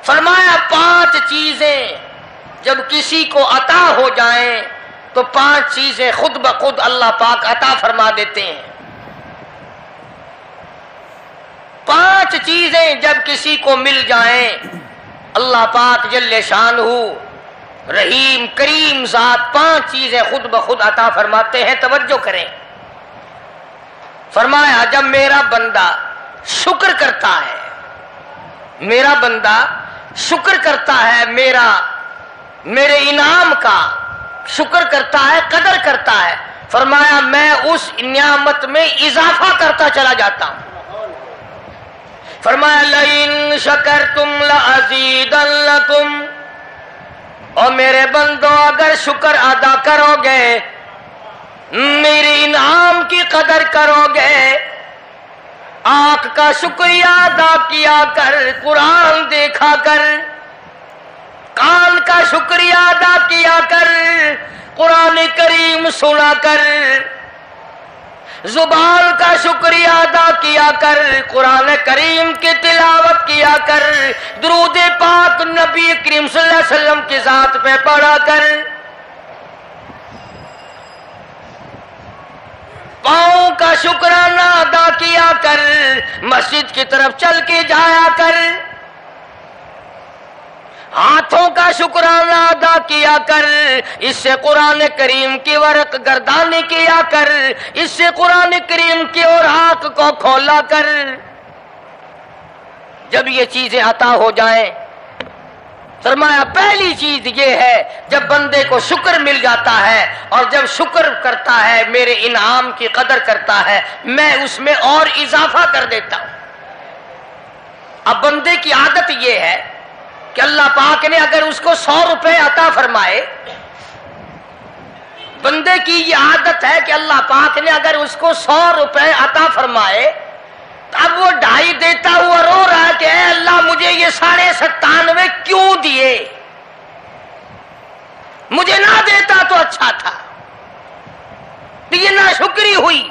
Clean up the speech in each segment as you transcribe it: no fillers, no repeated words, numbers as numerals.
فرمایا 5 چیزیں جب کسی کو عطا ہو جائیں تو 5 چیزیں خود بخود اللہ پاک عطا فرما دیتے ہیں. 5 چیزیں جب کسی کو مل جائیں اللہ پاک جل شانہ رحیم کریم ذات 5 چیزیں خود بخود عطا فرماتے ہیں. توجہ کریں. فرمایا جب میرا بندہ شکر کرتا ہے، میرا بندہ شکر کرتا ہے، میرے انعام کا شکر کرتا ہے، قدر کرتا ہے، فرمایا میں اس نعمت میں اضافہ کرتا چلا جاتا ہوں. فرمایا لئن شکرتم لأزیدنکم، اور میرے بندو اگر شکر ادا کرو گے، میرے انعام کی قدر کرو گے، آنکھ کا شکریہ ادا کیا کر، قرآن دیکھا کر، کان کا شکریہ ادا کیا کر، قرآن کریم سنا کر، زبان کا شکریہ ادا کیا کر، قرآن کریم کی تلاوت کیا کر، درود پاک نبی کریم صلی اللہ علیہ وسلم کی ذات پہ پڑھا کر، پاؤں کا شکرانہ ادا کیا کر، مسجد کی طرف چل کے جایا کر، ہاتھوں کا شکرانہ ادا کیا کر، اس سے قرآن کریم کی ورق گردانی کیا کر، اس سے قرآن کریم کی اوراق کو کھولا کر. جب یہ چیزیں عطا ہو جائیں، فرمایا پہلی چیز یہ ہے جب بندے کو شکر مل جاتا ہے اور جب شکر کرتا ہے میرے انعام کی قدر کرتا ہے، میں اس میں اور اضافہ کر دیتا ہوں. اب بندے کی عادت یہ ہے کہ اللہ پاک نے اگر اس کو 100 روپے عطا فرمائے، بندے کی یہ عادت ہے کہ اللہ پاک نے اگر اس کو 100 روپے عطا فرمائے، اب وہ 2.5 دیتا ہوا رو رہا ہے کہ اے اللہ مجھے یہ 97.5 کیوں دیے، مجھے نہ دیتا تو اچھا تھا. یہ ناشکری ہوئی.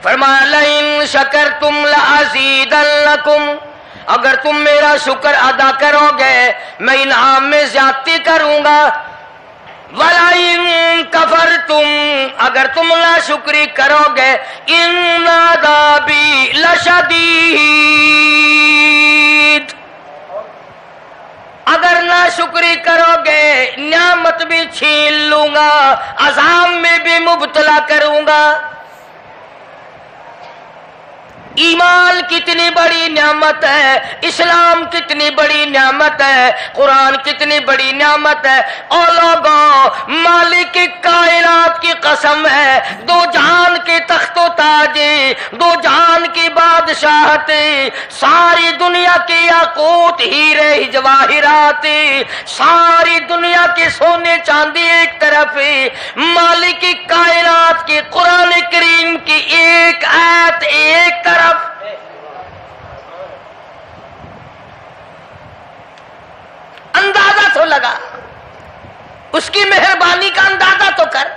فرمایا لئن شکرتم لأزیدنکم، اگر تم میرا شکر ادا کرو گے میں انعام میں زیادتی کروں گا. وَلَئِن كَفَرْتُمْ، اگر تم ناشکری کرو گے إِنَّ عَذَابِي لَشَدِيدٌ، اگر ناشکری کرو گے نعمت بھی چھین لوں گا، عذاب میں بھی مبتلا کروں گا. ایمان کتنی بڑی نعمت ہے، اسلام کتنی بڑی نعمت ہے، قرآن کتنی بڑی نعمت ہے. اور لوگوں مالک کائنات کی قسم ہے، 2 جہان کے تخت و تاج، 2 جہان کی بادشاہت، ساری دنیا کے یاقوت ہیرے جواہرات، ساری دنیا کے سونے چاندی ایک طرف، مالک کائنات کی قرآن کریم کی ایک آیت ایک طرف. اندازہ تو لگا، اس کی مہربانی کا اندازہ تو کر.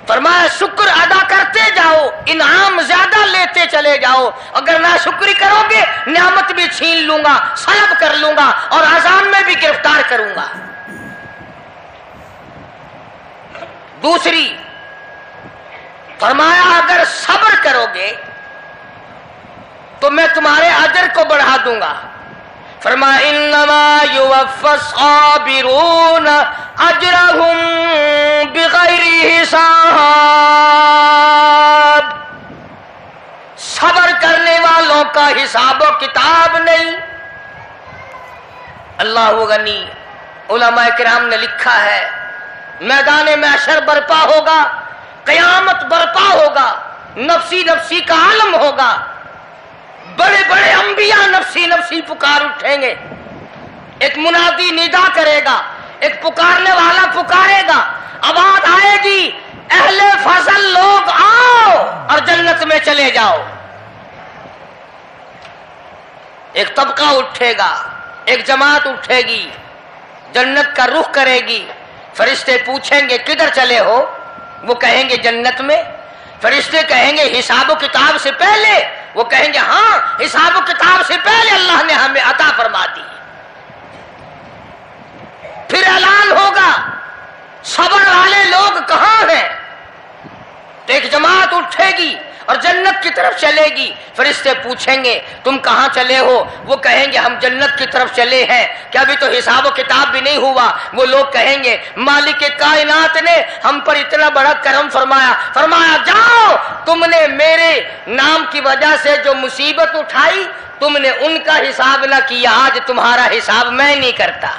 فرمایا شکر ادا کرتے جاؤ، انعام زیادہ لیتے چلے جاؤ. اگر ناشکری کرو گے نعمت بھی چھین لوں گا، سلب کر لوں گا اور عذاب میں بھی گرفتار کروں گا. دوسری فرمایا اگر صبر کرو گے تو میں تمہارے اجر کو بڑھا دوں گا. فرمایا انما یوفی الصابرون اجرهم بغیر حساب، صبر کرنے والوں کا حساب و کتاب نہیں. اللہ غنی. علماء کرام نے لکھا ہے میدان محشر برپا ہوگا، قیامت برپا ہوگا، نفسی نفسی کا عالم ہوگا، بڑے بڑے انبیاء نفسی نفسی پکار اٹھیں گے. ایک منادی ندا کرے گا، ایک پکارنے والا پکارے گا، آواز آئے گی اہل فضل لوگ آؤ اور جنت میں چلے جاؤ. ایک طبقہ اٹھے گا، ایک جماعت اٹھے گی، جنت کا رخ کرے گی. فرشتے پوچھیں گے کدھر چلے ہو؟ وہ کہیں گے جنت میں. فرشتے کہیں گے حساب و کتاب سے پہلے وہ کہیں گے ہاں حساب و کتاب سے پہلے اللہ نے ہمیں عطا فرما دی. پھر اعلان ہوگا صبر والے لوگ کہاں ہیں؟ تو ایک جماعت اٹھے گی اور جنت کی طرف چلے گی. فرشتے پوچھیں گے تم کہاں چلے ہو؟ وہ کہیں گے ہم جنت کی طرف چلے ہیں. کہ ابھی تو حساب و کتاب بھی نہیں ہوا. وہ لوگ کہیں گے مالک کائنات نے ہم پر اتنا بڑا کرم فرمایا. فرمایا جاؤ تم نے میرے نام کی وجہ سے جو مصیبت اٹھائی تم نے ان کا حساب نہ کیا، آج تمہارا حساب میں نہیں کرتا.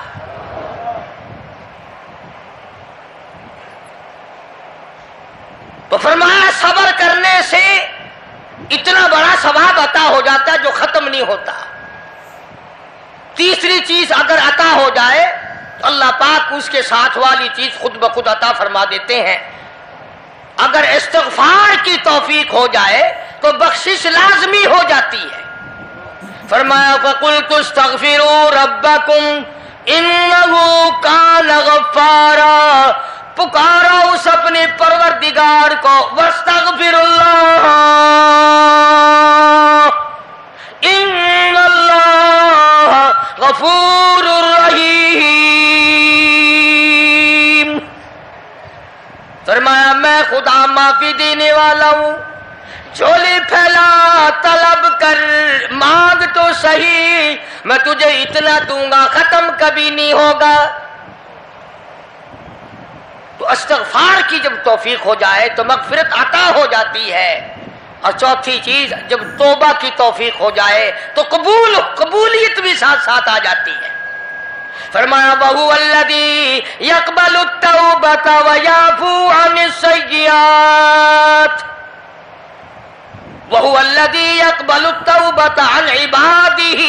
تو فرمایا صبر کرنے سے اتنا بڑا ثواب عطا ہو جاتا ہے جو ختم نہیں ہوتا. تیسری چیز اگر عطا ہو جائے تو اللہ پاک اس کے ساتھ والی چیز خود بخود عطا فرما دیتے ہیں. اگر استغفار کی توفیق ہو جائے تو بخشش لازمی ہو جاتی ہے. فرمایا فَقُلْتُ اسْتَغْفِرُوا رَبَّكُمْ إِنَّهُ كَانَ غَفَّارًا. پکارا اس اپنے پروردگار کو واستغفر اللہ ان اللہ غفور رحیم. فرمایا میں خدا معافی دینے والا ہوں. جھولی پھیلا طلب کر مانگ تو صحیح میں تجھے اتنا دوں گا ختم کبھی نہیں ہوگا. تو استغفار کی جب توفیق ہو جائے تو مغفرت عطا ہو جاتی ہے. اور چوتھی چیز جب توبہ کی توفیق ہو جائے تو قبولیت بھی ساتھ ساتھ آ جاتی ہے. فرمایا وَهُوَ الَّذِي يَقْبَلُ التَّوْبَةَ وَيَعْفُو عَنِ السَّيِّئَاتِ. وَهُوَ الَّذِي يَقْبَلُ التَّوْبَةَ عَنْ عِبَادِهِ.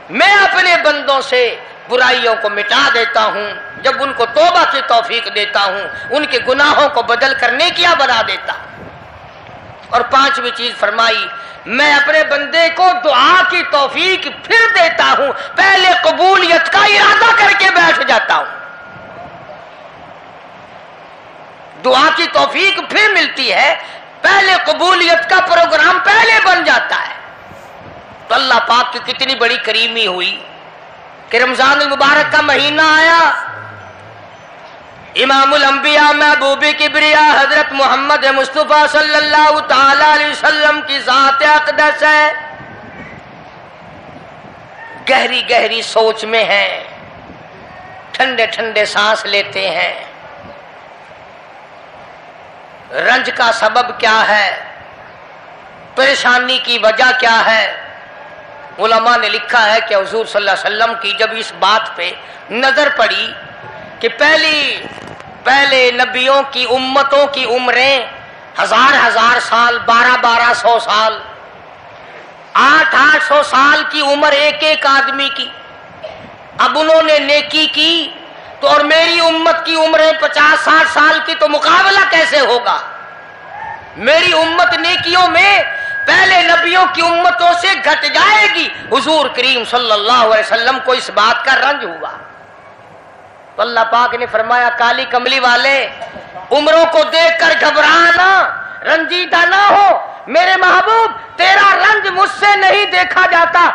میں اپنے بندوں سے برائیوں کو مٹا دیتا ہوں جب ان کو توبہ کی توفیق دیتا ہوں، ان کے گناہوں کو بدل کر نیکیاں بنا دیتا. اور پانچویں چیز فرمائی میں اپنے بندے کو دعا کی توفیق پھر دیتا ہوں، پہلے قبولیت کا ارادہ کر کے بیٹھ جاتا ہوں. دعا کی توفیق پھر ملتی ہے، پہلے قبولیت کا پروگرام پہلے بن جاتا ہے. تو اللہ پاک کی کتنی بڑی کریمی ہوئی کہ رمضان المبارک کا مہینہ آیا. امام الانبیاء محبوب کبریاء حضرت محمد مصطفیٰ صلی اللہ تعالی علیہ وسلم کی ذات اقدس ہے. گہری گہری سوچ میں ہیں، ٹھنڈے ٹھنڈے سانس لیتے ہیں. رنج کا سبب کیا ہے؟ پریشانی کی وجہ کیا ہے؟ علماء نے لکھا ہے کہ حضور صلی اللہ علیہ وسلم کی جب اس بات پہ نظر پڑی کہ پہلے نبیوں کی امتوں کی عمریں 1000 سال، 1200 سال، 800 سال کی عمر ایک آدمی کی. اب انہوں نے نیکی کی تو اور میری امت کی عمریں 50-60 سال کی، تو مقابلہ کیسے ہوگا؟ میری امت نیکیوں میں پہلے نبیوں کی امتوں سے گھٹ جائے گی. حضور کریم صلی اللہ علیہ وسلم کو اس بات کا رنج ہوا. تو اللہ پاک نے فرمایا کالی کملی والے عمروں کو دیکھ کر گھبرانا، رنجیدہ نہ ہو. میرے محبوب تیرا رنج مجھ سے نہیں دیکھا جاتا.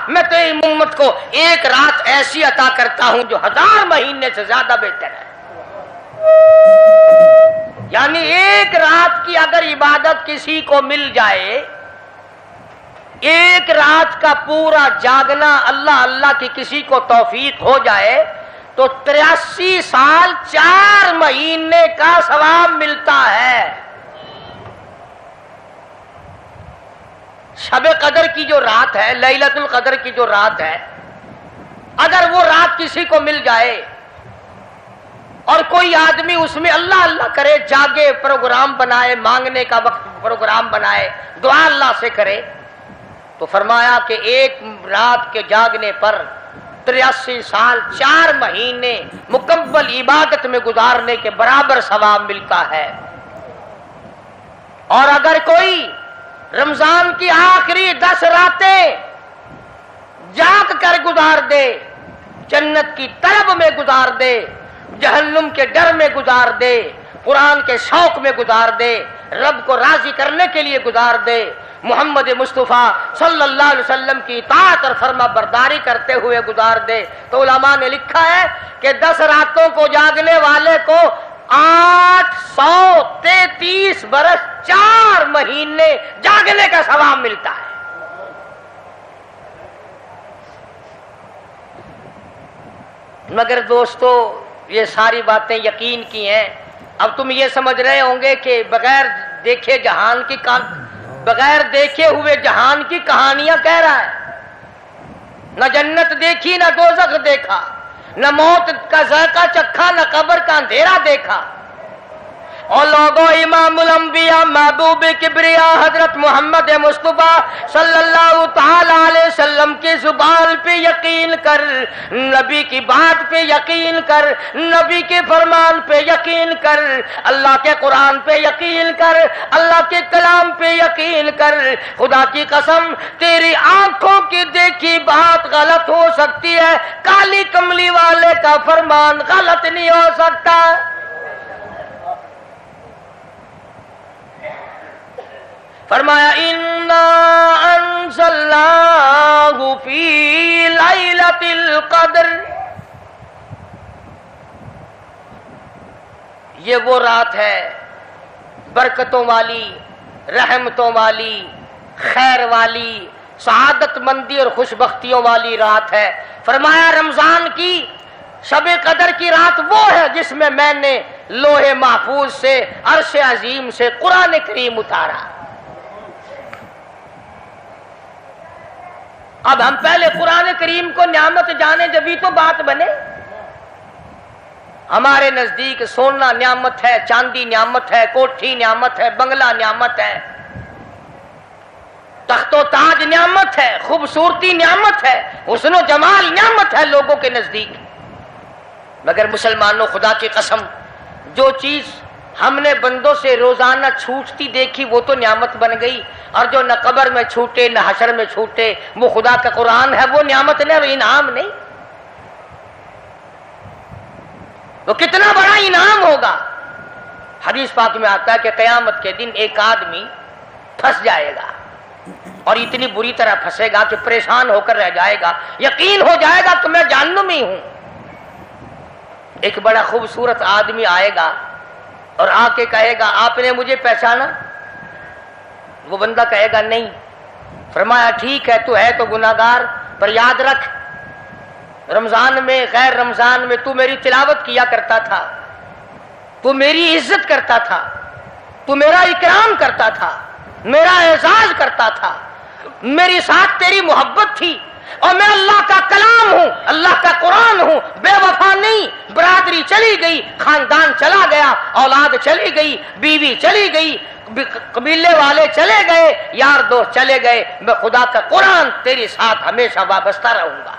میں تیری امت کو ایک رات ایسی عطا کرتا ہوں جو 1000 مہینے سے زیادہ بہتر ہے. یعنی ایک رات کی اگر عبادت کسی کو مل جائے، ایک رات کا پورا جاگنا اللہ اللہ کی کسی کو توفیق ہو جائے تو 83 سال 4 مہینے کا ثواب ملتا ہے. شب قدر کی جو رات ہے، لیلۃ القدر کی جو رات ہے، اگر وہ رات کسی کو مل جائے اور کوئی آدمی اس میں اللہ اللہ کرے، جاگے، پروگرام بنائے، مانگنے کا وقت پروگرام بنائے، دعا اللہ سے کرے، تو فرمایا کہ ایک رات کے جاگنے پر 83 سال 4 مہینے مکمل عبادت میں گزارنے کے برابر ثواب ملتا ہے. اور اگر کوئی رمضان کی آخری 10 راتیں جاگ کر گزار دے، جنت کی طلب میں گزار دے، جہنم کے ڈر میں گزار دے، قرآن کے شوق میں گزار دے، رب کو راضی کرنے کے لیے گزار دے، محمد مصطفیٰ صلی اللہ علیہ وسلم کی اطاعت اور فرما برداری کرتے ہوئے گزار دے، تو علماء نے لکھا ہے کہ 10 راتوں کو جاگنے والے کو 833 برس 4 مہینے جاگنے کا ثواب ملتا ہے۔ مگر دوستو یہ ساری باتیں یقین کی ہیں۔ اب تم یہ سمجھ رہے ہوں گے کہ بغیر دیکھے ہوئے جہان کی کہانیاں کہہ رہا ہے، نہ جنت دیکھی نہ دوزخ دیکھا، نہ موت کا ذائقہ چکھا نہ قبر کا اندھیرا دیکھا۔ اور لوگوں امام الانبیاء محبوب کبریا حضرت محمد مصطفیٰ صلی اللہ تعالی علیہ وسلم کی زبان پہ یقین کر، نبی کی بات پہ یقین کر، نبی کے فرمان پہ یقین کر، اللہ کے قرآن پہ یقین کر، اللہ کے کلام پہ یقین کر۔ خدا کی قسم تیری آنکھوں کی دیکھی بات غلط ہو سکتی ہے، کالی کملی والے کا فرمان غلط نہیں ہو سکتا۔ فرمایا اِنَّا أَنزَلْنَاهُ فِي لَيْلَةِ الْقَدْرِ، یہ وہ رات ہے برکتوں والی، رحمتوں والی، خیر والی، سعادت مندی اور خوش بختیوں والی رات ہے۔ فرمایا رمضان کی شب قدر کی رات وہ ہے جس میں میں نے لوح محفوظ سے عرش عظیم سے قرآن کریم اتارا۔ اب ہم پہلے قرآن کریم کو نعمت جانے جبھی تو بات بنے۔ ہمارے نزدیک سونا نعمت ہے، چاندی نعمت ہے، کوٹھی نعمت ہے، بنگلہ نعمت ہے، تخت و تاج نعمت ہے، خوبصورتی نعمت ہے، حسن و جمال نعمت ہے لوگوں کے نزدیک۔ مگر مسلمانوں خدا کی قسم جو چیز ہم نے بندوں سے روزانہ چھوٹتی دیکھی وہ تو نعمت بن گئی، اور جو نہ قبر میں چھوٹے نہ حشر میں چھوٹے وہ خدا کا قرآن ہے، وہ نعمت نہیں، وہ انعام نہیں۔ وہ کتنا بڑا انعام ہوگا۔ حدیث پاک میں آتا ہے کہ قیامت کے دن ایک آدمی پھنس جائے گا، اور اتنی بری طرح پھنسے گا کہ پریشان ہو کر رہ جائے گا، یقین ہو جائے گا کہ میں جہنمی ہوں۔ ایک بڑا خوبصورت آدمی آئے گا اور آ کے کہے گا آپ نے مجھے پہچانا؟ وہ بندہ کہے گا نہیں۔ فرمایا ٹھیک ہے تو ہے تو گناہگار، پر یاد رکھ رمضان میں غیر رمضان میں تو میری تلاوت کیا کرتا تھا، تو میری عزت کرتا تھا، تو میرا اکرام کرتا تھا، میرا اعزاز کرتا تھا، میری ساتھ تیری محبت تھی، اور میں اللہ کا کلام ہوں، اللہ کا قرآن ہوں، بے وفا نہیں۔ برادری چلی گئی، خاندان چلا گیا، اولاد چلی گئی، بیوی چلی گئی، قبیلے والے چلے گئے، یار دوست چلے گئے، میں خدا کا قرآن تیرے ساتھ ہمیشہ وابستہ رہوں گا۔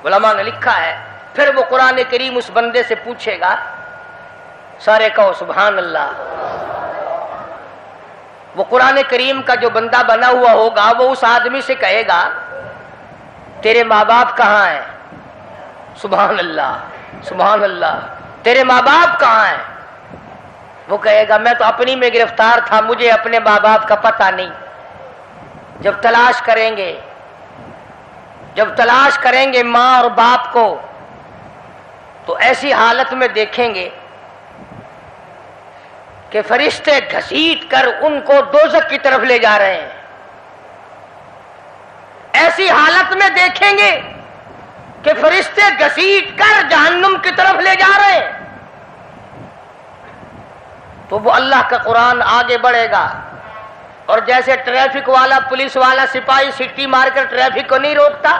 علماء نے لکھا ہے پھر وہ قرآن کریم اس بندے سے پوچھے گا، سارے کہو سبحان اللہ۔ وہ قرآن کریم کا جو بندہ بنا ہوا ہوگا وہ اس آدمی سے کہے گا تیرے ماں باپ کہاں ہیں؟ سبحان اللہ سبحان اللہ، تیرے ماں باپ کہاں ہیں؟ وہ کہے گا میں تو اپنی میں گرفتار تھا، مجھے اپنے ماں باپ کا پتہ نہیں۔ جب تلاش کریں گے ماں اور باپ کو تو ایسی حالت میں دیکھیں گے کہ فرشتے گھسیٹ کر ان کو دوزخ کی طرف لے جا رہے ہیں۔ ایسی حالت میں دیکھیں گے کہ فرشتے گھسیٹ کر جہنم کی طرف لے جا رہے ہیں، تو وہ اللہ کا قرآن آگے بڑھے گا، اور جیسے ٹریفک والا پولیس والا سپاہی سٹی مار کر ٹریفک کو نہیں روکتا،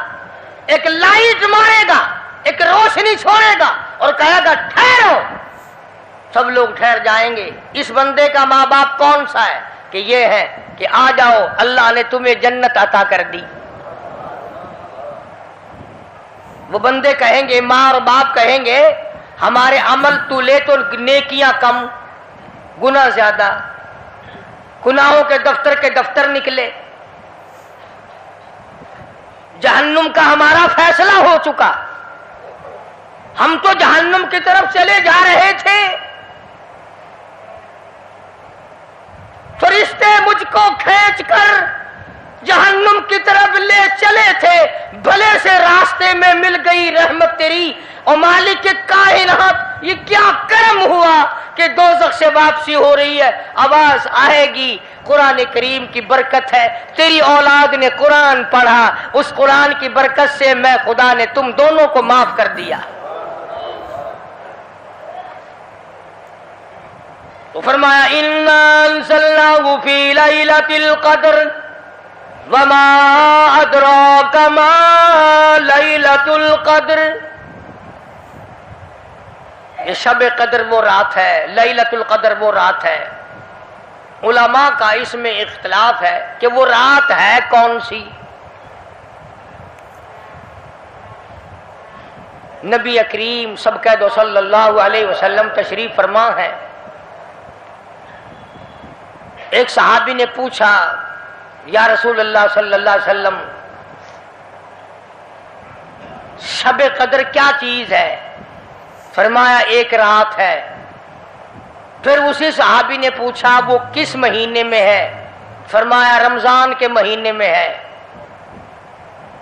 ایک لائٹ مارے گا، ایک روشنی چھوڑے گا اور کہے گا ٹھہرو، سب لوگ ٹھہر جائیں گے۔ اس بندے کا ماں باپ کون سا ہے؟ کہ یہ ہے کہ آ جاؤ اللہ نے تمہیں جنت عطا کر دی۔ وہ بندے کہیں گے، ماں اور باپ کہیں گے ہمارے عمل تو لے تو نیکیاں کم، گناہ زیادہ، گناہوں کے دفتر نکلے، جہنم کا ہمارا فیصلہ ہو چکا، ہم تو جہنم کی طرف چلے جا رہے تھے، فرشتے مجھ کو کھینچ کر جہنم کی طرف لے چلے تھے، بھلے سے راستے میں مل گئی رحمت تیری، اور مالک کائنات یہ کیا کرم ہوا کہ دوزخ سے واپسی ہو رہی ہے، آواز آئے گی۔ قرآن کریم کی برکت ہے، تیری اولاد نے قرآن پڑھا، اس قرآن کی برکت سے میں خدا نے تم دونوں کو معاف کر دیا۔ تو فرمایا اِنَّا أَنزَلْنَاهُ فِي لَيْلَةِ الْقَدْرِ وَمَا أَدْرَاكَ مَا لَيْلَةُ الْقَدْرِ۔ یہ شب قدر وہ رات ہے، لیلۃ القدر وہ رات ہے۔ علماء کا اس میں اختلاف ہے کہ وہ رات ہے کون سی۔ نبی کریم سب کہہ دو صلی اللہ علیہ وسلم تشریف فرما ہے۔ ایک صحابی نے پوچھا یا رسول اللہ صلی اللہ علیہ وسلم شب قدر کیا چیز ہے؟ فرمایا ایک رات ہے۔ پھر اسی صحابی نے پوچھا وہ کس مہینے میں ہے؟ فرمایا رمضان کے مہینے میں ہے۔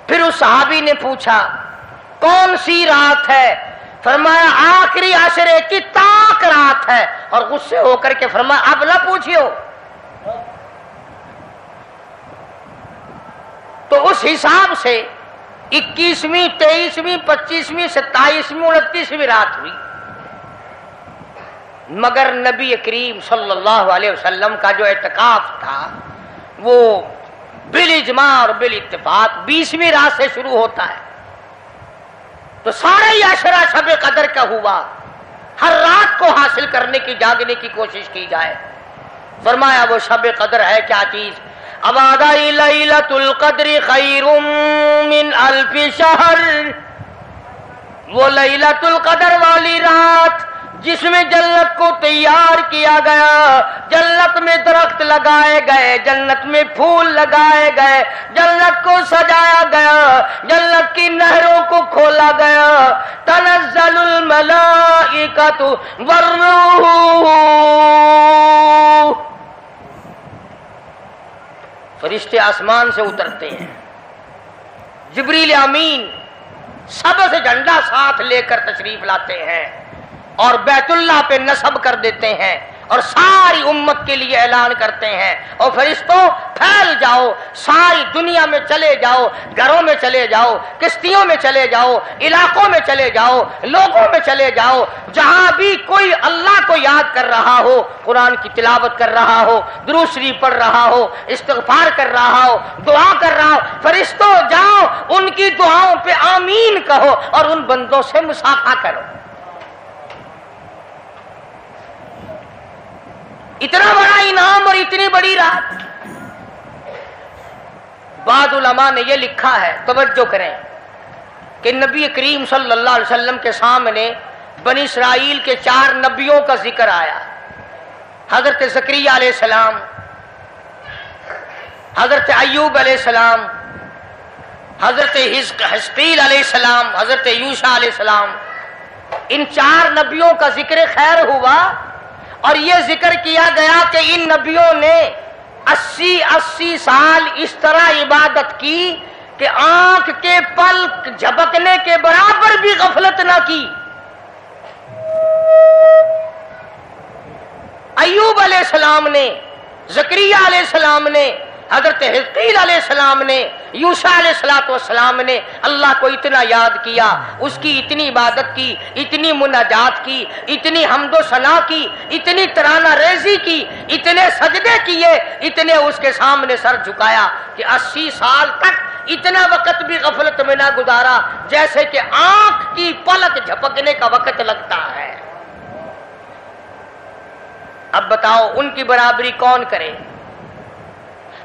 پھر اس صحابی نے پوچھا کون سی رات ہے؟ فرمایا آخری عشرے کی طاق رات ہے، اور غصے ہو کر کے فرمایا اب نہ پوچھیو۔ تو اس حساب سے 21ویں 23ویں 25ویں 27ویں 29ویں رات ہوئی، مگر نبی کریم صلی اللہ علیہ وسلم کا جو اعتکاف تھا وہ بالاجماع اور بالاتفاق 20ویں رات سے شروع ہوتا ہے۔ تو سارا ہی عشرہ شب قدر کا ہوا، ہر رات کو حاصل کرنے کی جاگنے کی کوشش کی جائے۔ فرمایا وہ شب قدر ہے کیا چیز؟ ابادی لیلۃ القدر خیر من الف شہر، وہ لیلۃ القدر والی رات جس میں جنت کو تیار کیا گیا، جنت میں درخت لگائے گئے، جنت میں پھول لگائے گئے، جنت کو سجایا گیا، جنت کی نہروں کو کھولا گیا، تنزل الملائکۃ والروح، فرشتے آسمان سے اترتے ہیں، جبریل امین سبز جھنڈا ساتھ لے کر تشریف لاتے ہیں اور بیت اللہ پہ نصب کر دیتے ہیں، اور ساری امت کے لیے اعلان کرتے ہیں اور فرشتوں پھیل جاؤ، ساری دنیا میں چلے جاؤ، گھروں میں چلے جاؤ، کشتیوں میں چلے جاؤ، علاقوں میں چلے جاؤ، لوگوں میں چلے جاؤ، جہاں بھی کوئی اللہ کو یاد کر رہا ہو، قرآن کی تلاوت کر رہا ہو، درود شریف پڑھ رہا ہو، استغفار کر رہا ہو، دعا کر رہا ہو، فرشتوں جاؤ ان کی دعاؤں پہ آمین کہو اور ان بندوں سے مصافحہ کرو۔ اتنا بڑا انعام اور اتنی بڑی رات۔ بعض علماء نے یہ لکھا ہے، توجہ کریں، کہ نبی کریم صلی اللہ علیہ وسلم کے سامنے بنی اسرائیل کے 4 نبیوں کا ذکر آیا، حضرت زکریا علیہ السلام، حضرت ایوب علیہ السلام، حضرت حزقیل علیہ السلام، حضرت یوشع علیہ السلام۔ ان 4 نبیوں کا ذکر خیر ہوا، اور یہ ذکر کیا گیا کہ ان نبیوں نے 80 سال اس طرح عبادت کی کہ آنکھ کے پلک جھپکنے کے برابر بھی غفلت نہ کی۔ ایوب علیہ السلام نے، زکریا علیہ السلام نے، حضرت حزقیل علیہ السلام نے، یوشع علیہ السلام نے اللہ کو اتنا یاد کیا، اس کی اتنی عبادت کی، اتنی مناجات کی، اتنی حمد و ثنا کی، اتنی ترانہ ریزی کی، اتنے سجدے کیے، اتنے اس کے سامنے سر جھکایا کہ 80 سال تک اتنا وقت بھی غفلت میں نہ گزارا جیسے کہ آنکھ کی پلک جھپکنے کا وقت لگتا ہے۔ اب بتاؤ ان کی برابری کون کرے؟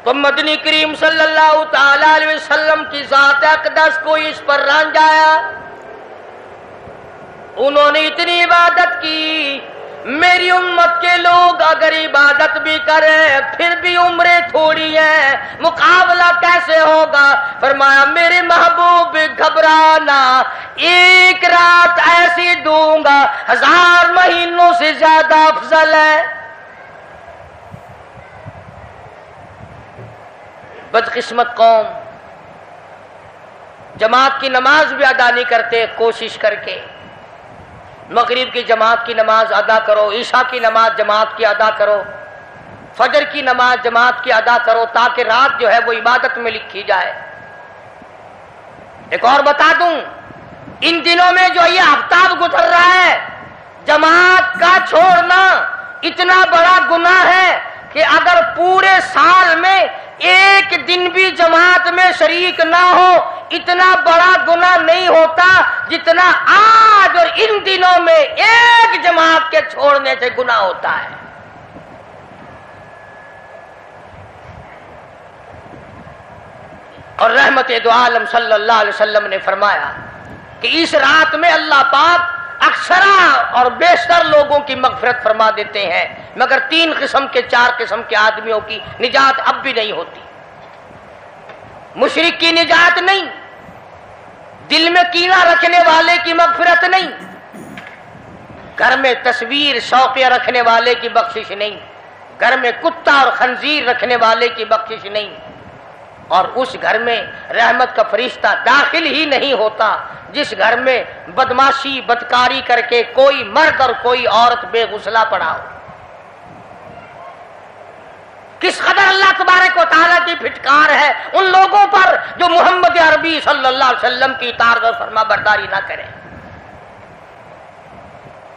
تو مدنی کریم صلی اللہ تعالی علیہ وسلم کی ذات اقدس کو اس پر رانجایا، انہوں نے اتنی عبادت کی۔ میری امت کے لوگ اگر عبادت بھی کریں پھر بھی عمریں تھوڑی ہیں، مقابلہ کیسے ہوگا؟ فرمایا میرے محبوب گھبرانا، ایک رات ایسی دوں گا 1000 مہینوں سے زیادہ افضل ہے۔ بدقسمت قوم جماعت کی نماز بھی ادا نہیں کرتے، کوشش کر کے مغرب کی جماعت کی نماز ادا کرو، عشاء کی نماز جماعت کی ادا کرو، فجر کی نماز جماعت کی ادا کرو، تاکہ رات جو ہے وہ عبادت میں لکھی جائے۔ ایک اور بتا دوں، ان دنوں میں جو یہ آفتاب گزر رہا ہے، جماعت کا چھوڑنا اتنا بڑا گناہ ہے کہ اگر پورے سال میں ایک دن بھی جماعت میں شریک نہ ہو، اتنا بڑا گناہ نہیں ہوتا جتنا آج اور ان دنوں میں ایک جماعت کے چھوڑنے سے گناہ ہوتا ہے۔ اور رحمت دو عالم صلی اللہ علیہ وسلم نے فرمایا کہ اس رات میں اللہ پاک اکثرا اور بیشتر لوگوں کی مغفرت فرما دیتے ہیں، مگر 3 قسم کے 4 قسم کے آدمیوں کی نجات اب بھی نہیں ہوتی۔ مشرک کی نجات نہیں، دل میں کینہ رکھنے والے کی مغفرت نہیں، گھر میں تصویر شوقیہ رکھنے والے کی بخشش نہیں، گھر میں کتا اور خنزیر رکھنے والے کی بخشش نہیں، اور اس گھر میں رحمت کا فرشتہ داخل ہی نہیں ہوتا جس گھر میں بدماشی بدکاری کر کے کوئی مرد اور کوئی عورت بے غسلہ پڑا ہو۔ کس قدر اللہ تبارک و تعالیٰ کی پھٹکار ہے ان لوگوں پر جو محمد عربی صلی اللہ علیہ وسلم کی اطاعت اور فرما برداری نہ کریں۔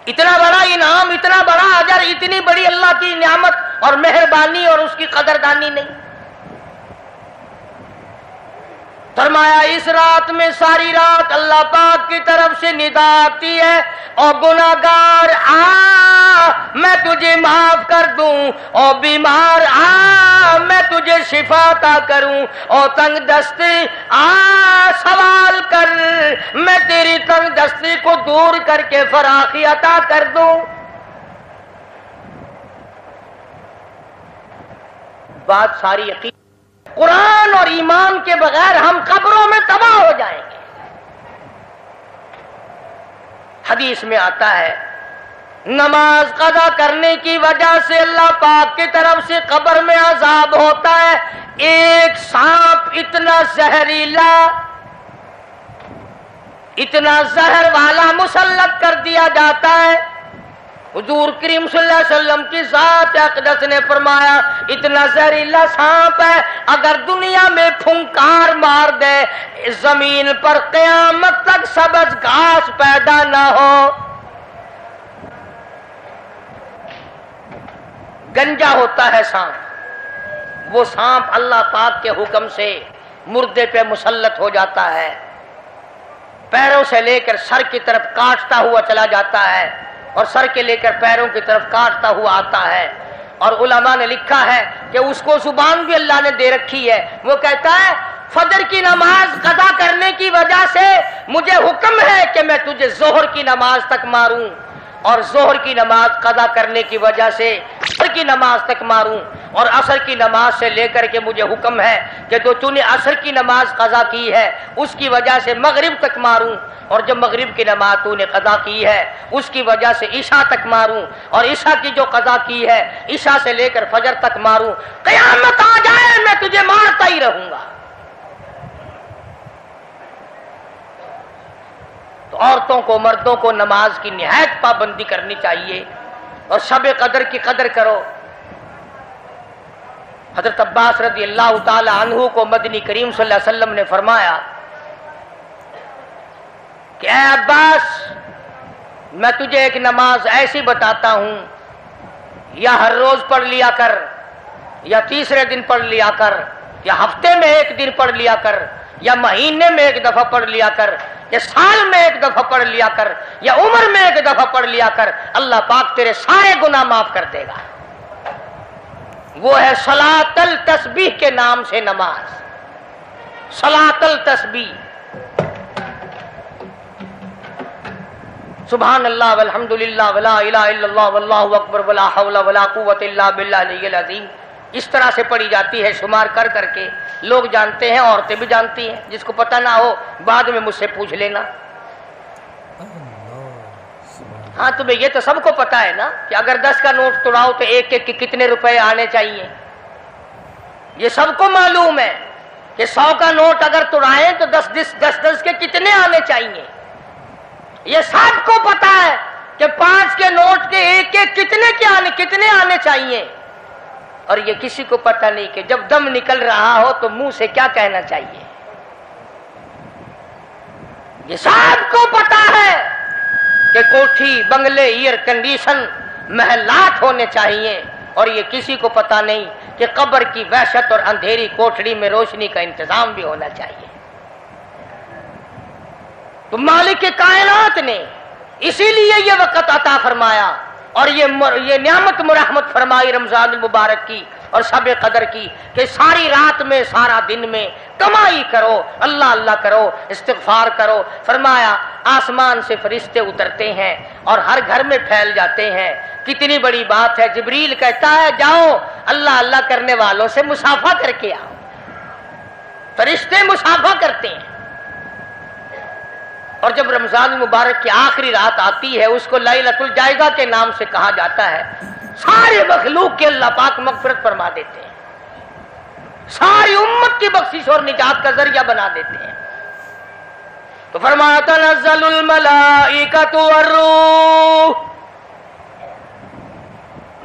اتنا بڑا انعام، اتنا بڑا اجر، اتنی بڑی اللہ کی نعمت اور مہربانی اور اس کی قدردانی نہیں۔ فرمایا اس رات میں ساری رات اللہ پاک کی طرف سے ندا آتی ہے، اور گناہگار آ میں تجھے معاف کر دوں، اور بیمار آ میں تجھے شفا عطا کروں، اور تنگ دستی آ سوال کر میں تیری تنگ دستی کو دور کر کے فراخی عطا کر دوں۔ بات ساری یقین، قرآن اور ایمان کے بغیر ہم قبروں میں تباہ ہو جائیں گے۔ حدیث میں آتا ہے نماز قضا کرنے کی وجہ سے اللہ پاک کی طرف سے قبر میں عذاب ہوتا ہے، ایک سانپ اتنا زہریلا، اتنا زہر والا مسلط کر دیا جاتا ہے۔ حضور کریم صلی اللہ علیہ وسلم کی ذات اقدس نے فرمایا اتنا زہریلا سانپ ہے، اگر دنیا میں پھنکار مار دے زمین پر قیامت تک سبز گھاس پیدا نہ ہو۔ گنجا ہوتا ہے سانپ، وہ سانپ اللہ پاک کے حکم سے مردے پہ مسلط ہو جاتا ہے، پیروں سے لے کر سر کی طرف کاٹتا ہوا چلا جاتا ہے، اور سر کے لے کر پیروں کی طرف کاٹتا ہوا آتا ہے۔ اور علماء نے لکھا ہے کہ اس کو زبان بھی اللہ نے دے رکھی ہے، وہ کہتا ہے فجر کی نماز قضا کرنے کی وجہ سے مجھے حکم ہے کہ میں تجھے ظہر کی نماز تک ماروں، اور ظہر کی نماز قضا کرنے کی وجہ سے عصر کی نماز تک ماروں، اور عصر کی نماز سے لے کر کے مجھے حکم ہے کہ جو تو نے عصر کی نماز قضا کی ہے اس کی وجہ سے مغرب تک ماروں، اور جب مغرب کی نماز تو نے قضا کی ہے اس کی وجہ سے عشاء تک ماروں، اور عشاء کی جو قضا کی ہے عشاء سے لے کر فجر تک ماروں، قیامت آ جائے میں تجھے مارتا ہی رہوں گا۔ تو عورتوں کو مردوں کو نماز کی نہایت پابندی کرنی چاہیے، اور شب قدر کی قدر کرو۔ حضرت عباس رضی اللہ تعالی عنہ کو مدنی کریم صلی اللہ علیہ وسلم نے فرمایا کہ اے عباس، میں تجھے ایک نماز ایسی بتاتا ہوں، یا ہر روز پڑھ لیا کر، یا تیسرے دن پڑھ لیا کر، یا ہفتے میں ایک دن پڑھ لیا کر، یا مہینے میں ایک دفعہ پڑھ لیا کر، یا سال میں ایک دفعہ پڑھ لیا کر، یا عمر میں ایک دفعہ پڑھ لیا کر، اللہ پاک تیرے سارے گناہ معاف کر دے گا۔ وہ ہے صلاۃ التسبیح کے نام سے نماز، صلاۃ التسبیح۔ سبحان اللہ والحمد للہ ولا الہ الا اللہ واللہ اکبر ولا حول ولا قوت الا باللہ العلی العظیم، اس طرح سے پڑھی جاتی ہے شمار کر کر کے۔ لوگ جانتے ہیں، عورتیں بھی جانتی ہیں، جس کو پتہ نہ ہو بعد میں مجھ سے پوچھ لینا۔ ہاں تمہیں یہ تو سب کو پتہ ہے نا کہ اگر 10 کا نوٹ توڑاؤ تو ایک ایک کے کتنے روپے آنے چاہیے، یہ سب کو معلوم ہے۔ کہ 100 کا نوٹ اگر تڑائیں تو 10 کے کتنے آنے چاہیے. یہ سب کو پتا ہے کہ 5 کے نوٹ کے ایک کتنے آنے چاہیے. اور یہ کسی کو پتا نہیں کہ جب دم نکل رہا ہو تو منہ سے کیا کہنا چاہیے. یہ سب کو پتا ہے کہ کوٹھی، بنگلے، ایئر کنڈیشن، محلات ہونے چاہیے. اور یہ کسی کو پتا نہیں کہ قبر کی وحشت اور اندھیری کوٹھڑی میں روشنی کا انتظام بھی ہونا چاہیے. تو مالک کائنات نے اسی لیے یہ وقت عطا فرمایا اور یہ نعمت مرحمت فرمائی رمضان المبارک کی اور شب قدر کی کہ ساری رات میں سارا دن میں کمائی کرو، اللہ اللہ کرو، استغفار کرو. فرمایا آسمان سے فرشتے اترتے ہیں اور ہر گھر میں پھیل جاتے ہیں. کتنی بڑی بات ہے. جبریل کہتا ہے جاؤ اللہ اللہ کرنے والوں سے مصافحہ کر کے آؤ. فرشتے مصافحہ کرتے ہیں. اور جب رمضان المبارک کی آخری رات آتی ہے اس کو لیلۃ الجائزہ کے نام سے کہا جاتا ہے. سارے مخلوق کے اللہ پاک مغفرت فرما دیتے ہیں، ساری امت کی بخشش اور نجات کا ذریعہ بنا دیتے ہیں. تو فرمایا تنزل الملائکۃ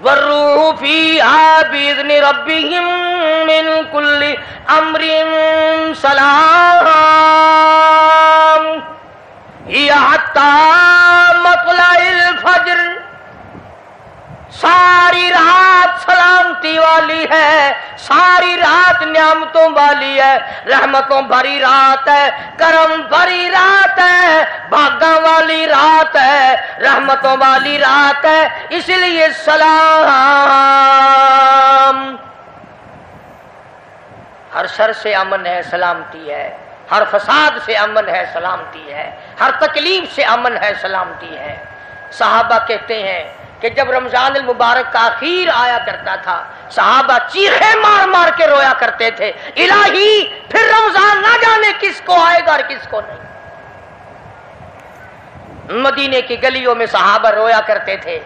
والروح فیہا بإذن ربہم من کل امر سلام ہی حتی مطلع الفجر. ساری رات سلامتی والی ہے، ساری رات نعمتوں والی ہے، رحمتوں بھری رات ہے، کرم بھری رات ہے، بھاگاں والی رات ہے، رحمتوں والی رات ہے. اس لیے سلام. ہر شر سے امن ہے، سلامتی ہے. ہر فساد سے امن ہے، سلامتی ہے. ہر تکلیف سے امن ہے، سلامتی ہے. صحابہ کہتے ہیں کہ جب رمضان المبارک کا اخیر آیا کرتا تھا صحابہ چیخیں مار مار کے رویا کرتے تھے، الہی پھر رمضان نہ جانے کس کو آئے گا اور کس کو نہیں. مدینے کی گلیوں میں صحابہ رویا کرتے تھے.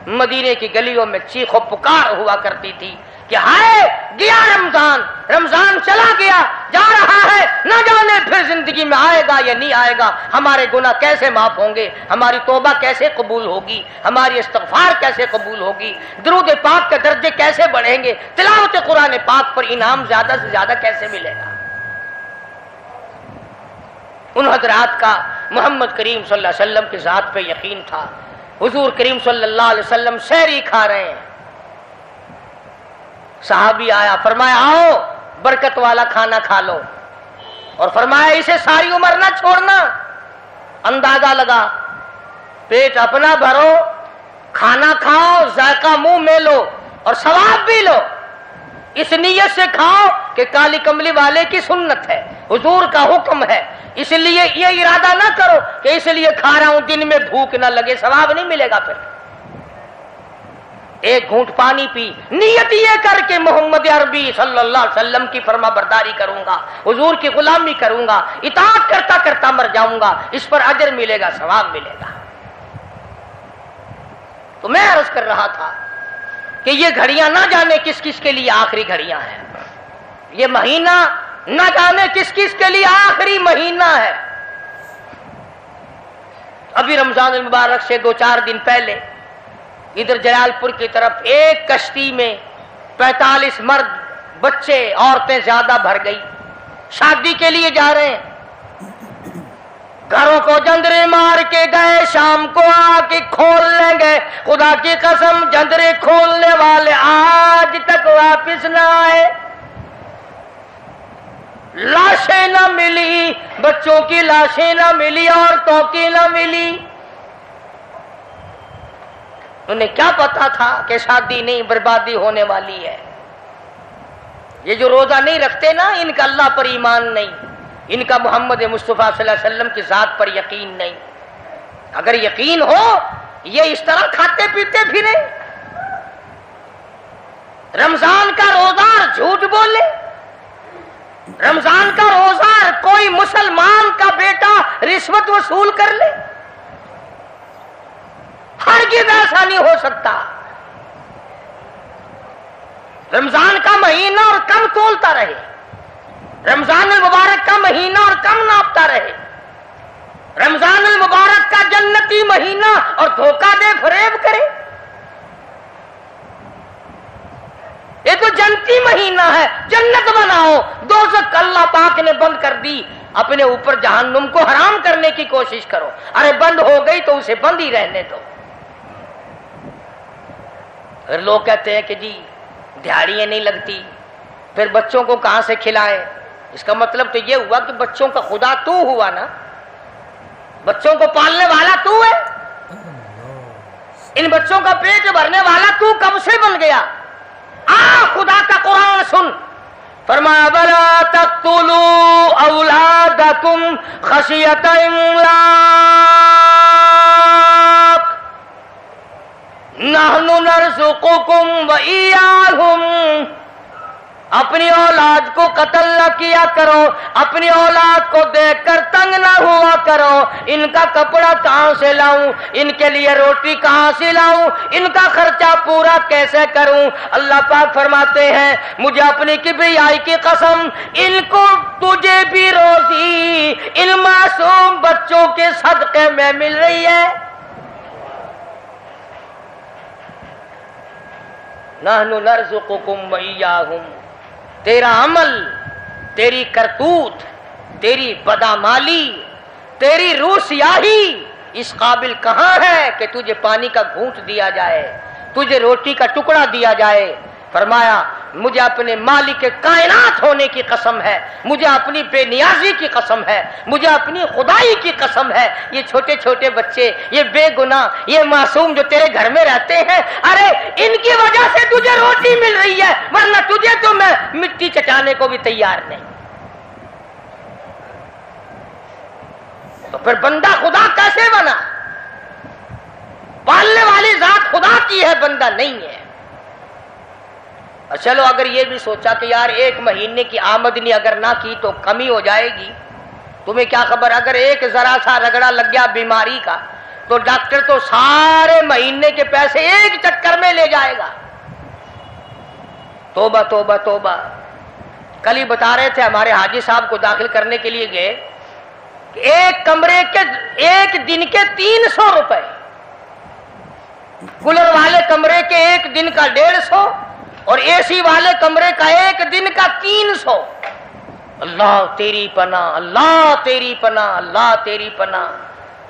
مدینے کی گلیوں میں چیخ و پکار ہوا کرتی تھی کہ ہائے گیا رمضان، رمضان چلا گیا، جا رہا ہے، نہ جانے پھر زندگی میں آئے گا یا نہیں آئے گا، ہمارے گناہ کیسے معاف ہوں گے، ہماری توبہ کیسے قبول ہوگی، ہماری استغفار کیسے قبول ہوگی، درود پاک کے درجے کیسے بڑھیں گے، تلاوت قرآن پاک پر انعام زیادہ سے زیادہ کیسے ملے گا. ان حضرات کا محمد کریم صلی اللہ علیہ وسلم کی ذات پہ یقین تھا. حضور کریم صلی اللہ علیہ وسلم سحری کھا رہے ہیں. صحابی آیا، فرمایا آؤ برکت والا کھانا کھا لو. اور فرمایا اسے ساری عمر نہ چھوڑنا. اندازہ لگا، پیٹ اپنا بھرو، کھانا کھاؤ، ذائقہ منہ میں لو اور ثواب بھی لو. اس نیت سے کھاؤ کہ کالی کملی والے کی سنت ہے، حضور کا حکم ہے. اس لیے یہ ارادہ نہ کرو کہ اس لیے کھا رہا ہوں دن میں بھوک نہ لگے، ثواب نہیں ملے گا. پھر ایک گھونٹ پانی پی، نیت یہ کر کے محمد عربی صلی اللہ علیہ وسلم کی فرما برداری کروں گا، حضور کی غلامی کروں گا، اطاعت کرتا کرتا مر جاؤں گا، اس پر اجر ملے گا، ثواب ملے گا. تو میں عرض کر رہا تھا کہ یہ گھڑیاں نہ جانے کس کس کے لیے آخری گھڑیاں ہیں. یہ مہینہ نہ جانے کس کس کے لیے آخری مہینہ ہے. ابھی رمضان المبارک سے 2-4 دن پہلے ادھر جلال پور کی طرف ایک کشتی میں 45 مرد، بچے، عورتیں زیادہ بھر گئی. شادی کے لیے جا رہے ہیں. گھروں کو جندرے مار کے گئے، شام کو آ کے کھول لیں گے. خدا کی قسم جندرے کھولنے والے آج تک واپس نہ آئے. لاشیں نہ ملی، بچوں کی لاشیں نہ ملی، عورتوں کی نہ ملی. انہیں کیا پتا تھا کہ شادی نہیں، بربادی ہونے والی ہے. یہ جو روزہ نہیں رکھتے نا، ان کا اللہ پر ایمان نہیں، ان کا محمد مصطفیٰ صلی اللہ علیہ وسلم کی ذات پر یقین نہیں. اگر یقین ہو یہ اس طرح کھاتے پیتے پھرے. رمضان کا روزہ جھوٹ بولے، رمضان کا روزہ کوئی مسلمان کا بیٹا رشوت وصول کر لے. ہرگز ایسا نہیں ہو سکتا. رمضان کا مہینہ اور کم تولتا رہے. رمضان المبارک کا مہینہ اور کم ناپتا رہے، رمضان المبارک کا جنتی مہینہ اور دھوکہ دے فریب کرے. یہ تو جنتی مہینہ ہے، جنت بناؤ. دوزخ اللہ پاک نے بند کر دی، اپنے اوپر جہنم کو حرام کرنے کی کوشش کرو. ارے بند ہو گئی تو اسے بند ہی رہنے دو. پھر لوگ کہتے ہیں کہ جی دیہڑیاں نہیں لگتی، پھر بچوں کو کہاں سے کھلائیں؟ اس کا مطلب تو یہ ہوا کہ بچوں کا خدا تو ہوا نا، بچوں کو پالنے والا تو ہے، ان بچوں کا پیٹ بھرنے والا تو کب سے بن گیا؟ خدا کا قرآن سن، فرمایا وَلَا تَقْتُلُوا أَوْلَادَكُمْ خَشْيَةَ إِمْلَاقٍ نَحْنُ نَرْزُقُكُمْ وَإِيَّاهُمْ. اپنی اولاد کو قتل نہ کیا کرو، اپنی اولاد کو دیکھ کر تنگ نہ ہوا کرو. ان کا کپڑا کہاں سے لاؤں، ان کے لیے روٹی کہاں سے لاؤں، ان کا خرچہ پورا کیسے کروں؟ اللہ پاک فرماتے ہیں مجھے اپنی کبریائی کی قسم، ان کو تجھے بھی روزی ان معصوم بچوں کے صدقے میں مل رہی ہے. نحن نرزقکم وإیاہم. تیرا عمل، تیری کرتوت، تیری بدعمالی، تیری روح سیاہی اس قابل کہاں ہے کہ تجھے پانی کا گھونٹ دیا جائے، تجھے روٹی کا ٹکڑا دیا جائے. فرمایا مجھے اپنے مالک کائنات ہونے کی قسم ہے، مجھے اپنی بے نیازی کی قسم ہے، مجھے اپنی خدائی کی قسم ہے. یہ چھوٹے چھوٹے بچے، یہ بے گناہ، یہ معصوم جو تیرے گھر میں رہتے ہیں، ارے ان کی وجہ سے تجھے روٹی مل رہی ہے، ورنہ تجھے تو میں مٹی چٹانے کو بھی تیار نہیں. تو پھر بندہ خدا کیسے بنا؟ پالنے والی ذات خدا کی ہے، بندہ نہیں ہے. چلو اگر یہ بھی سوچا کہ یار ایک مہینے کی آمدنی اگر نہ کی تو کمی ہو جائے گی، تمہیں کیا خبر، اگر ایک ذرا سا رگڑا لگ گیا بیماری کا تو ڈاکٹر تو سارے مہینے کے پیسے ایک چکر میں لے جائے گا. توبہ توبہ توبہ. کل ہی بتا رہے تھے ہمارے حاجی صاحب کو داخل کرنے کے لیے گئے کہ ایک کمرے کے ایک دن کے 300 روپے، کولر والے کمرے کے ایک دن کا 150 اور اے سی والے کمرے کا ایک دن کا 300. اللہ تیری پناہ، اللہ تیری پناہ، اللہ تیری پناہ.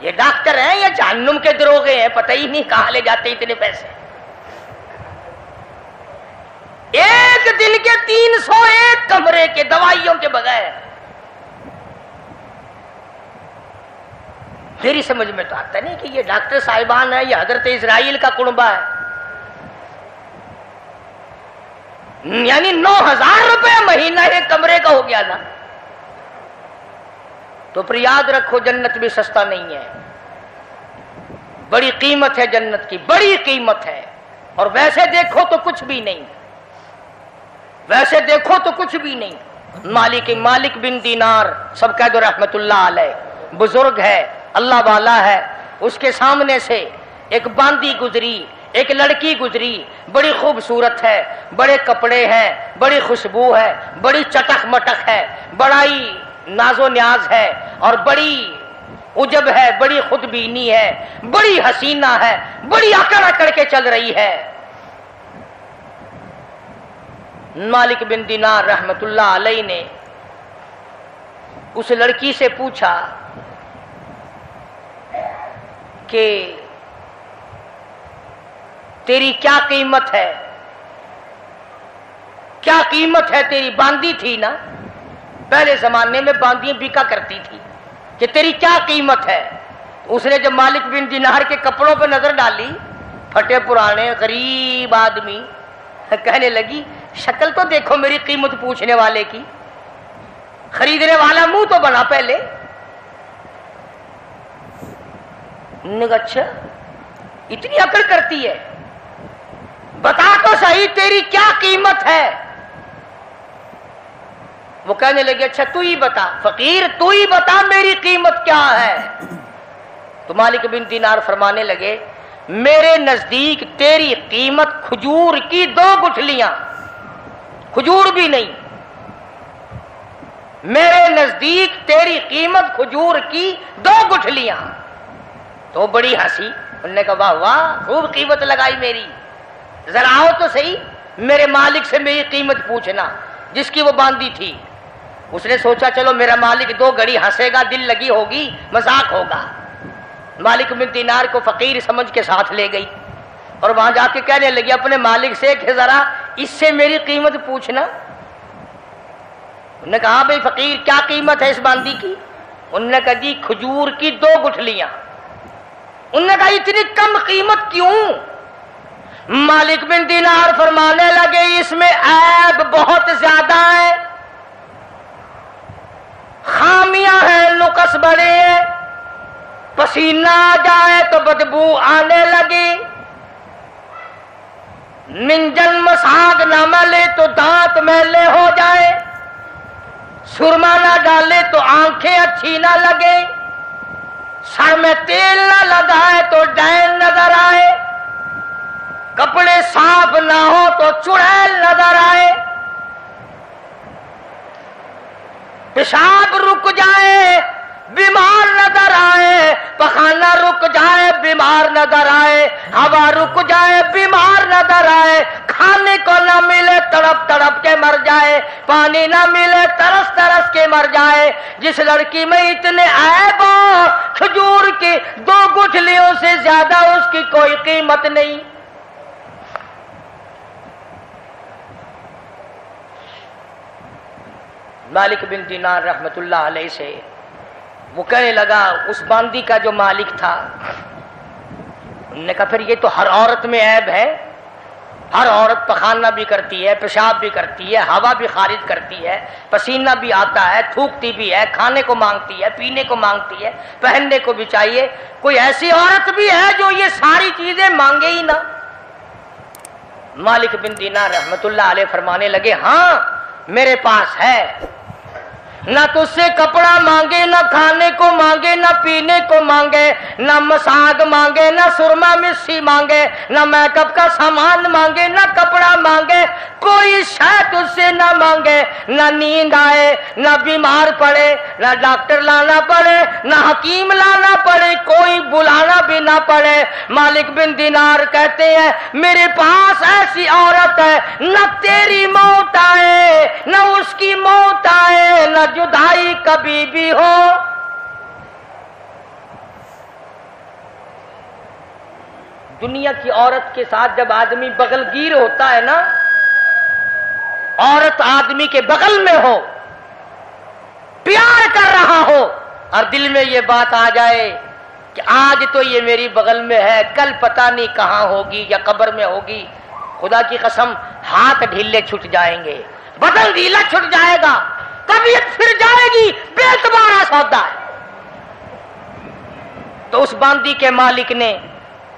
یہ ڈاکٹر ہیں یا جہنم کے دروغے ہیں، پتہ ہی نہیں کہاں لے جاتے اتنے پیسے. ایک دن کے 300 ایک کمرے کے، دوائیوں کے بغیر. میری سمجھ میں تو آتا نہیں کہ یہ ڈاکٹر صاحبان ہے یا حضرت اسرائیل کا کنبہ ہے. یعنی 9,000 روپے مہینہ ایک کمرے کا ہو گیا نا. تو پھر یاد رکھو جنت بھی سستا نہیں ہے، بڑی قیمت ہے جنت کی، بڑی قیمت ہے. اور ویسے دیکھو تو کچھ بھی نہیں، ویسے دیکھو تو کچھ بھی نہیں. مالک بن دینار، سب کہہ دو رحمت اللہ علیہ، بزرگ ہے، اللہ والا ہے. اس کے سامنے سے ایک باندی گزری، ایک لڑکی گزری، بڑی خوبصورت ہے، بڑے کپڑے ہیں، بڑی خوشبو ہے، بڑی چٹک مٹک ہے، بڑا ہی ناز و نیاز ہے، اور بڑی عجب ہے، بڑی خود بینی ہے، بڑی حسینہ ہے، بڑی اکڑ اکڑ کے چل رہی ہے. مالک بن دینار رحمت اللہ علیہ نے اس لڑکی سے پوچھا کہ تیری کیا قیمت ہے، کیا قیمت ہے تیری؟ باندی تھی نا، پہلے زمانے میں باندیاں بکا کرتی تھی، کہ تیری کیا قیمت ہے؟ اس نے جب مالک بن دینار کے کپڑوں پہ نظر ڈالی، پھٹے پرانے غریب آدمی، کہنے لگی شکل تو دیکھو میری قیمت پوچھنے والے کی، خریدنے والا منہ تو بنا پہلے. اچھا اتنی اکڑ کرتی ہے، بتا تو صحیح تیری کیا قیمت ہے؟ وہ کہنے لگے اچھا تو ہی بتا، فقیر تو ہی بتا میری قیمت کیا ہے. تو مالک بن دینار فرمانے لگے میرے نزدیک تیری قیمت کھجور کی 2 گٹھلیاں، کھجور بھی نہیں. میرے نزدیک تیری قیمت کھجور کی 2 گٹھلیاں. تو بڑی ہنسی. انہوں نے کہا واہ واہ خوب قیمت لگائی میری, ذرا آؤ تو صحیح میرے مالک سے میری قیمت پوچھنا جس کی وہ باندھی تھی. اس نے سوچا چلو میرا مالک 2 گھڑی ہنسے گا, دل لگی ہوگی, مذاق ہوگا. مالک بن دینار کو فقیر سمجھ کے ساتھ لے گئی اور وہاں جا کے کہنے لگی اپنے مالک سے کہ ذرا اس سے میری قیمت پوچھنا. انہوں نے کہا بھئی فقیر کیا قیمت ہے اس باندھی کی؟ انہوں نے کہا جی کھجور کی 2 گٹھلیاں. انہوں نے کہا اتنی کم قیمت کیوں؟ مالک بن دینار فرمانے لگے اس میں عیب بہت زیادہ ہے, خامیاں ہیں, نقص بڑے ہیں, پسینہ آ جائے تو بدبو آنے لگی, منجن مساگ نہ ملے تو دانت میلے ہو جائے, سرما نہ ڈالے تو آنکھیں اچھی نہ لگے, سر میں تیل نہ لگائے تو ڈین نظر آئے, کپڑے صاف نہ ہو تو چڑیل نظر آئے, پیشاب رک جائے بیمار نظر آئے, پخانہ رک جائے بیمار نظر آئے, ہوا رک جائے بیمار نظر آئے, کھانے کو نہ ملے تڑپ تڑپ کے مر جائے, پانی نہ ملے ترس ترس کے مر جائے. جس لڑکی میں اتنے عیب ہو کھجور کی 2 گٹھلیوں سے زیادہ اس کی کوئی قیمت نہیں. مالک بن دینار رحمت اللہ علیہ سے وہ کہنے لگا اس باندھی کا جو مالک تھا, انہوں نے کہا پھر یہ تو ہر عورت میں عیب ہے, ہر عورت پخانہ بھی کرتی ہے, پیشاب بھی کرتی ہے, ہوا بھی خارج کرتی ہے, پسینہ بھی آتا ہے, تھوکتی بھی ہے, کھانے کو مانگتی ہے, پینے کو مانگتی ہے, پہننے کو بھی چاہیے, کوئی ایسی عورت بھی ہے جو یہ ساری چیزیں مانگے ہی نہ؟ مالک بن دینار رحمت اللہ علیہ فرمانے لگے ہاں میرے پاس ہے, نہ تجھ سے کپڑا مانگے, نہ کھانے کو مانگے, نہ پینے کو مانگے, نہ مساگ مانگے, نہ سرما مسی مانگے, نہ میک اپ کا سامان مانگے, نہ کپڑا مانگے, کوئی شے تجھ سے نہ مانگے, نہ نیند آئے, نہ بیمار پڑے, نہ ڈاکٹر لانا پڑے, نہ حکیم لانا پڑے, کوئی بلانا بھی نہ پڑے. مالک بن دینار کہتے ہیں میرے پاس ایسی عورت ہے نہ تیری موت آئے نہ اس کی موت آئے, نہ جدائی کبھی بھی ہو. دنیا کی عورت کے ساتھ جب آدمی بغل گیر ہوتا ہے نا, عورت آدمی کے بغل میں ہو, پیار کر رہا ہو اور دل میں یہ بات آ جائے کہ آج تو یہ میری بغل میں ہے, کل پتہ نہیں کہاں ہوگی یا قبر میں ہوگی, خدا کی قسم ہاتھ ڈھیلے چھٹ جائیں گے, بدن ڈھیلا چھٹ جائے گا, طبیعت پھر جائے گی, بے اعتبارا سودا ہے. تو اس باندھی کے مالک نے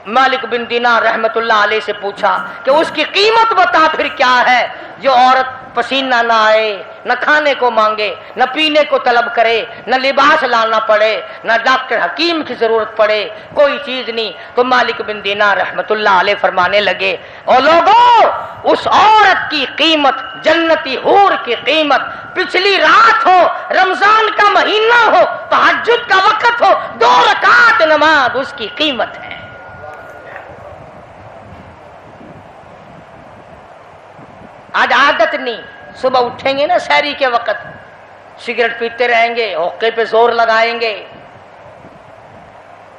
مالک بن دینار رحمت اللہ علیہ سے پوچھا کہ اس کی قیمت بتا پھر کیا ہے جو عورت پسینہ نہ آئے, نہ کھانے کو مانگے, نہ پینے کو طلب کرے, نہ لباس لانا پڑے, نہ ڈاکٹر حکیم کی ضرورت پڑے, کوئی چیز نہیں. تو مالک بن دینار رحمت اللہ علیہ فرمانے لگے او لوگو اس عورت کی قیمت, جنتی حور کی قیمت, پچھلی رات ہو, رمضان کا مہینہ ہو, تہجد کا وقت ہو, 2 رکعت نماز اس کی قیمت ہے. آج عادت نہیں, صبح اٹھیں گے نا سحری کے وقت, سگریٹ پیتے رہیں گے, حقے پہ زور لگائیں گے,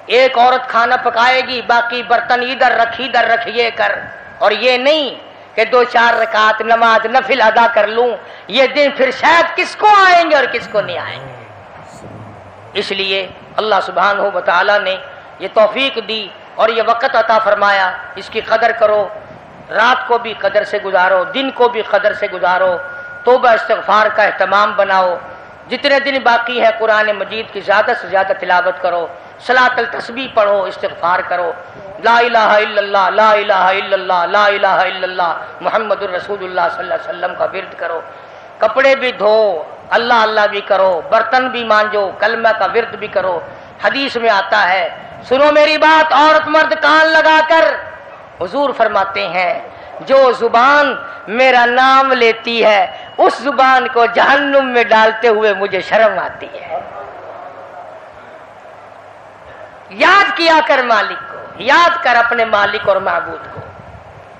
ایک عورت کھانا پکائے گی, باقی برتن ادھر رکھ یہ کر, اور یہ نہیں کہ 2-4 رکعت نماز نفل ادا کر لوں. یہ دن پھر شاید کس کو آئیں گے اور کس کو نہیں آئیں گے. اس لیے اللہ سبحانہ و تعالی نے یہ توفیق دی اور یہ وقت عطا فرمایا, اس کی قدر کرو, رات کو بھی قدر سے گزارو, دن کو بھی قدر سے گزارو, توبہ استغفار کا اہتمام بناؤ. جتنے دن باقی ہے قرآن مجید کی زیادہ سے زیادہ تلاوت کرو, صلاۃ التسبیح پڑھو, استغفار کرو, لا الہ الا اللہ, لا الہ الا اللہ, لا الہ الا اللہ محمد الرسول اللہ صلی اللہ علیہ وسلم کا ورد کرو. کپڑے بھی دھو, اللہ اللہ بھی کرو, برتن بھی مانجو, کلمہ کا ورد بھی کرو. حدیث میں آتا ہے, سنو میری بات عورت مرد کان لگا کر, حضور فرماتے ہیں جو زبان میرا نام لیتی ہے اس زبان کو جہنم میں ڈالتے ہوئے مجھے شرم آتی ہے۔ یاد کیا کر مالک کو، یاد کر اپنے مالک اور معبود کو،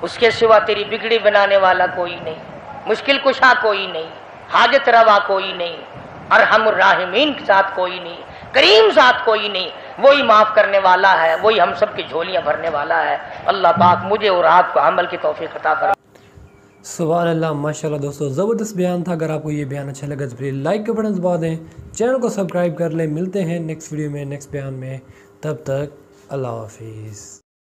اس کے سوا تیری بگڑی بنانے والا کوئی نہیں، مشکل کشا کوئی نہیں، حاجت روا کوئی نہیں، ارحم الراحمین کے ساتھ کوئی نہیں، کریم ذات کوئی نہیں، وہی معاف کرنے والا ہے، وہی ہم سب کی جھولیاں بھرنے والا ہے۔ اللہ پاک مجھے اور آپ کو عمل کی توفیق عطا فرمائے۔ سبحان اللہ، ماشاءاللہ دوستو، زبردست بیان تھا۔ اگر آپ کو یہ بیان اچھا لگا تو پلیز لائک کا بٹن دبا دیں، چینل کو سبسکرائب کر لیں۔ ملتے ہیں نیکسٹ ویڈیو میں، نیکسٹ بیان میں، تب تک اللہ حافظ۔